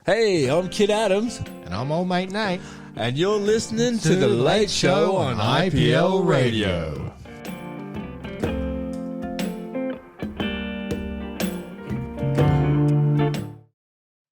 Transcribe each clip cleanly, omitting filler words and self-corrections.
Hey, I'm Kit Adams, And I'm old mate Nate. and you're listening to The Late Show on IPL Radio.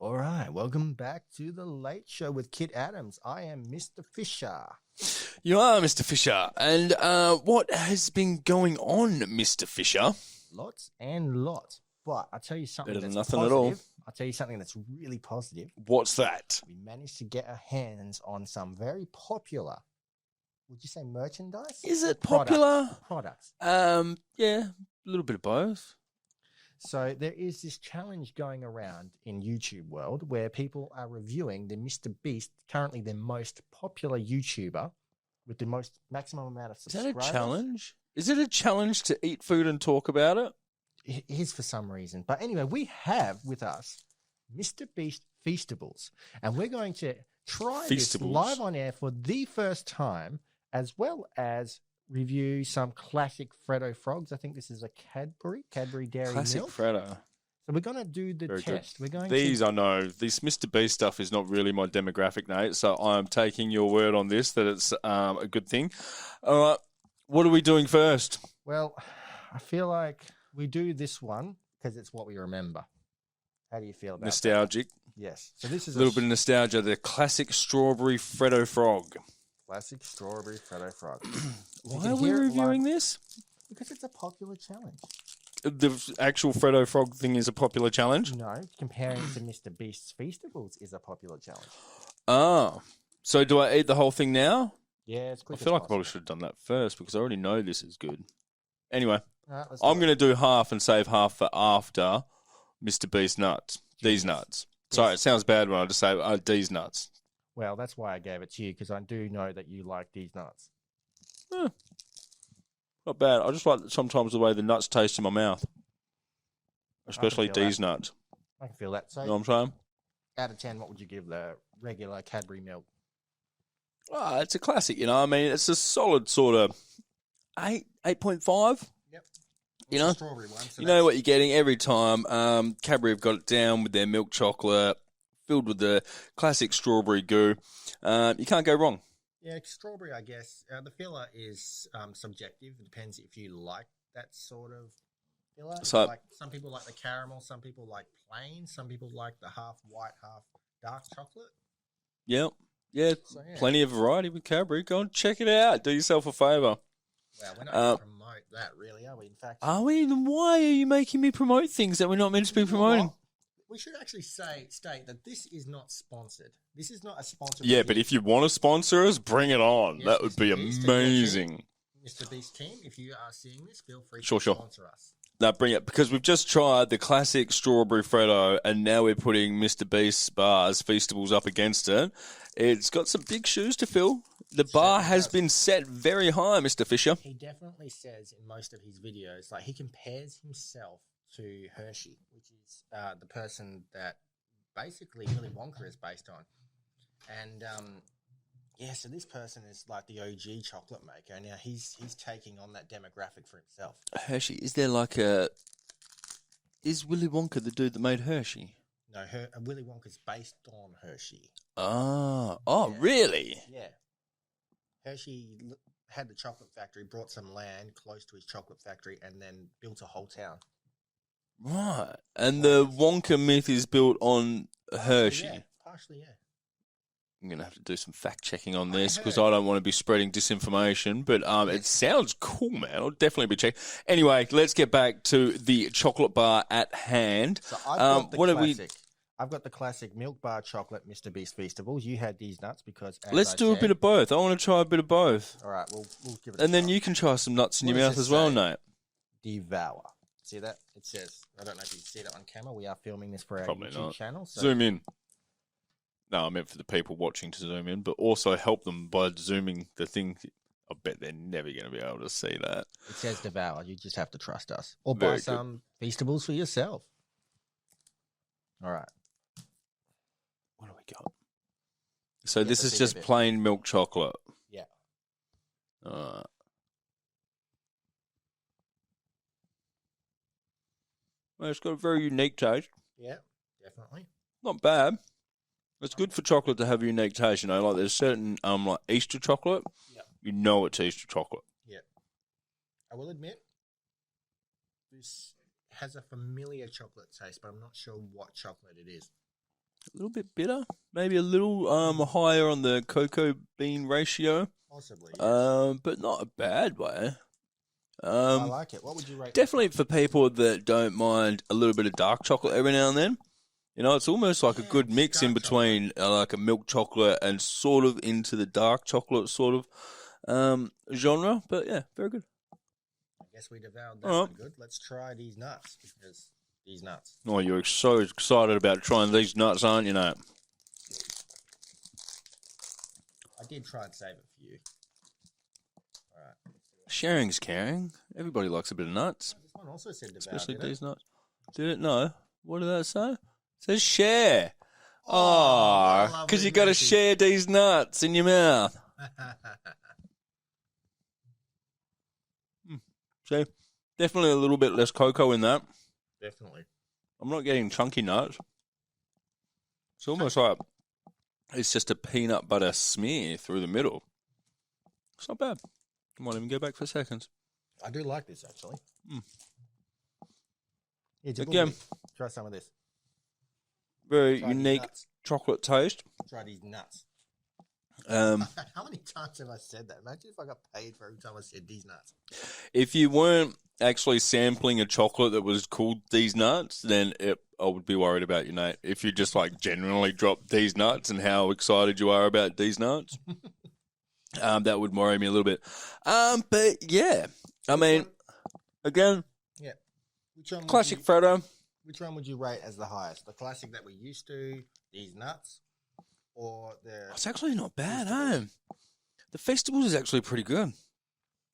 All right, welcome back to The Late Show with Kit Adams. I am Mr. Fisher. You are Mr. Fisher, and what has been going on, Mr. Fisher? Lots and lots. But I'll tell you something Better than that's nothing positive. at all. I'll tell you something that's really positive. What's that? We managed to get our hands on some very popular, would you say merchandise? Is it popular? Products. Yeah, a little bit of both. So there is this challenge going around in YouTube world where people are reviewing the MrBeast, currently the most popular YouTuber with the most maximum amount of Is that subscribers. a challenge? Is it a challenge to eat food and talk about it? It is for some reason. But anyway, we have with us MrBeast Feastables, and we're going to try this Feastables. live on air for the first time, as well as review some classic Freddo frogs. I think this is a Cadbury Dairy Classic Milk. Freddo. So we're going to do the Very good. test. We're going These to I know. This Mr. Beast stuff is not really my demographic, Nate. So I'm taking your word on this that it's a good thing. All right, what are we doing first? Well, I feel like we do this one because it's what we remember. How do you feel about Nostalgic, that? Yes. So this is a little bit of nostalgia. The classic strawberry Freddo frog. classic strawberry Freddo frog. Why are we reviewing this? Because it's a popular challenge. The actual Freddo frog thing is a popular challenge. No, comparing to MrBeast's Feastables is a popular challenge. Ah, so do I eat the whole thing now? Yeah, it's I quick. feel like I probably should have done that first because I already know this is good. Anyway, Right, I'm going to do half and save half for after Mr. Beast nuts. These nuts. Sorry, it sounds bad when I just say these nuts. Well, that's why I gave it to you, because I do know that you like these nuts. Not bad. I just like sometimes the way the nuts taste in my mouth. Especially feel these that. nuts. I can feel that. So, You know what I'm saying? out of 10, what would you give the regular Cadbury milk? Oh, it's a classic, you know. I mean, it's a solid sort of 8.5. Yep. You know? Strawberry one. So You know what you're getting every time. Cadbury have got it down with their milk chocolate, filled with the classic strawberry goo. You can't go wrong. Yeah, strawberry, I guess. The filler is subjective. It depends if you like that sort of filler. So- like, some people like the caramel, some people like plain, some people like the half white, half dark chocolate. Yep. Yeah, So, yeah. plenty of variety with Cadbury. Go and check it out. Do yourself a favour. Well, we're not going to promote that, really, are we? In fact, Are we? Then why are you making me promote things that we're not meant to be promoting? we should actually state that this is not sponsored. This is not a sponsored. Yeah, but if you want to sponsor us, bring it on. Yes, That would be Mr. Beast, amazing. MrBeast team, if you are seeing this, feel free Sure, to sure. sponsor us. No, bring it. Because we've just tried the classic strawberry Freddo, and now we're putting Mr. Beast's bars, Feastables, up against it. It's got some big shoes to fill. The bar has been set very high, Mr. Fisher. He definitely says in most of his videos, like, he compares himself to Hershey, which is the person that basically Willy Wonka is based on. And yeah, so this person is like the OG chocolate maker. Now he's taking on that demographic for himself. Hershey, is there like a... Is Willy Wonka the dude that made Hershey? No, Willy Wonka's based on Hershey. Oh, Yeah. really? Yeah. Hershey had the chocolate factory, brought some land close to his chocolate factory, and then built a whole town. Right. And the Wonka myth is built on Hershey. Yeah, partially, yeah. I'm going to have to do some fact-checking on this because I don't want to be spreading disinformation. But it sounds cool, man. I'll definitely be checking. Anyway, let's get back to the chocolate bar at hand. So I've got the what are classic. I've got the classic milk bar chocolate MrBeast Feastables. You had these nuts because Let's do a bit of both. I want to try a bit of both. All right, we'll give it a And then try. you can try some nuts in What your does mouth this as well, say? Nate. Devour. See that? It says, I don't know if you can see that on camera. We are filming this for our Probably YouTube not. channel. So Zoom in. No, I meant for the people watching to zoom in, but also help them by zooming the thing. I bet they're never going to be able to see that. it says devour. You just have to trust us. Or Very buy good. some Feastables for yourself. All right. What do we got? So Get this the is bigger just bit. plain milk chocolate. Yeah. Alright. Well, it's got a very unique taste. Yeah, definitely. Not bad. It's good for chocolate to have a unique taste, you know. Like there's certain like Easter chocolate, you know it's Easter chocolate. Yeah. I will admit, this has a familiar chocolate taste, but I'm not sure what chocolate it is. A little bit bitter, maybe a little higher on the cocoa bean ratio. Possibly, yes. But not a bad way. I like it. What would you rate? Definitely for people that don't mind a little bit of dark chocolate every now and then. You know, it's almost like a good mix in between like a milk chocolate and sort of into the dark chocolate sort of genre. But yeah, very good. I guess we devoured that one good. Let's try these nuts because these nuts. Oh, you're so excited about trying these nuts, aren't you, Nate? I did try and save it for you. All right. Sharing's caring. Everybody likes a bit of nuts. This one also said devour, especially did these it? nuts. Did it? No. What did that say? It says share. Oh, Oh, because you got to share these nuts in your mouth. See, definitely a little bit less cocoa in that. Definitely. I'm not getting chunky nuts. It's almost like it's just a peanut butter smear through the middle. It's not bad. I might even go back for seconds. I do like this, actually. Yeah, Again, try some of this. very Try unique chocolate taste. Try these nuts. How many times have I said that? Imagine if I got paid for every time I said these nuts. If you weren't actually sampling a chocolate that was called these nuts, then I would be worried about you, Nate. If you just like generally drop these nuts and how excited you are about these nuts, that would worry me a little bit. But yeah, I mean, again, classic Frodo. Which one would you rate as the highest? The classic that we're used to, these nuts, or the... It's actually not bad, eh? The Feastables is actually pretty good.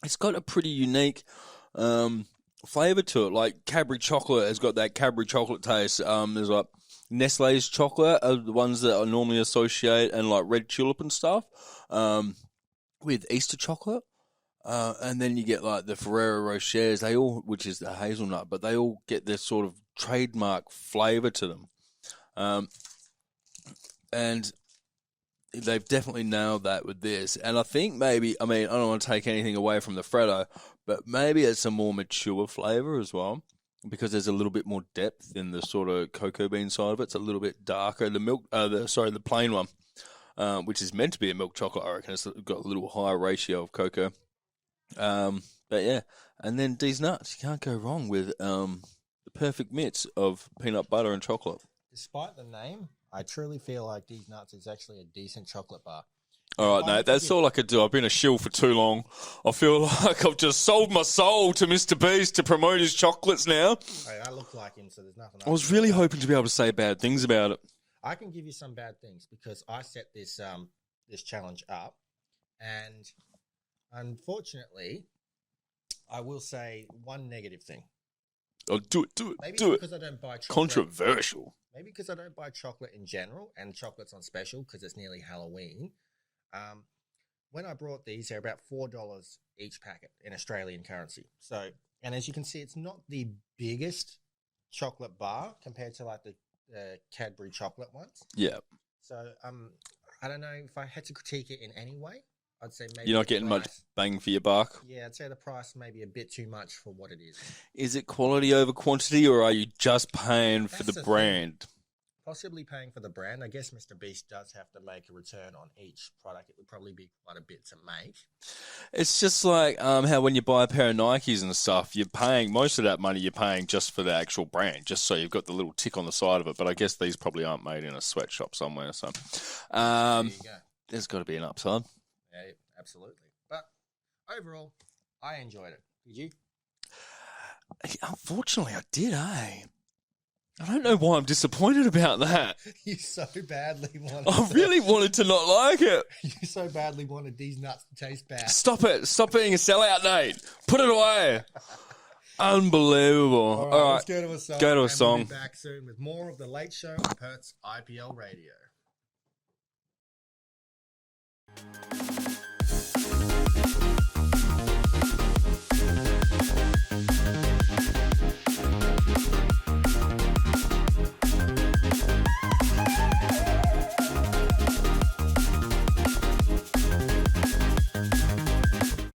It's got a pretty unique flavour to it. Like Cadbury chocolate has got that Cadbury chocolate taste. There's like Nestle's chocolate are the ones that I normally associate, and like red tulip and stuff with Easter chocolate. And then you get like the Ferrero Rochers, which is the hazelnut, but they all get this sort of trademark flavour to them. And they've definitely nailed that with this. And I think maybe, I don't want to take anything away from the Freddo, but maybe it's a more mature flavour as well, because there's a little bit more depth in the sort of cocoa bean side of it. It's a little bit darker. The plain one, which is meant to be a milk chocolate, I reckon, it's got a little higher ratio of cocoa. But yeah, and then these nuts, you can't go wrong with the perfect mix of peanut butter and chocolate. Despite the name, I truly feel like these nuts is actually a decent chocolate bar. All right, Nate, that's all I could do. I've been a shill for too long. I feel like I've just sold my soul to MrBeast to promote his chocolates now. Hey, I look like him, so there's nothing. I was really hoping to be able to say bad things about it. I can give you some bad things because I set this this challenge up, and unfortunately, I will say one negative thing. Oh, do it. Maybe do because it. I don't buy chocolate. Controversial. Maybe because I don't buy chocolate in general, and chocolate's on special because it's nearly Halloween. When I brought these, they're about $4 each packet in Australian currency. So, and as you can see, it's not the biggest chocolate bar compared to like the Cadbury chocolate ones. Yeah. So, I don't know if I had to critique it in any way. I'd say maybe you're not getting much bang for your buck. Yeah, I'd say the price may be a bit too much for what it is. Is it quality over quantity, or are you just paying for the brand? Possibly paying for the brand. I guess MrBeast does have to make a return on each product. It would probably be quite a bit to make. It's just like how when you buy a pair of Nikes and stuff, you're paying most of that money. You're paying just for the actual brand, just so you've got the little tick on the side of it. But I guess these probably aren't made in a sweatshop somewhere. So there you go. There's got to be an upside. Yeah, absolutely. But overall, I enjoyed it. Did you? Unfortunately, I did, I don't know why I'm disappointed about that. You so badly wanted I really wanted to not like it. You so badly wanted these nuts to taste bad. Stop it. Stop being a sellout, Nate. Put it away. Unbelievable. All right, let's go to a song. We'll be back soon with more of The Late Show on Perth's IPL Radio.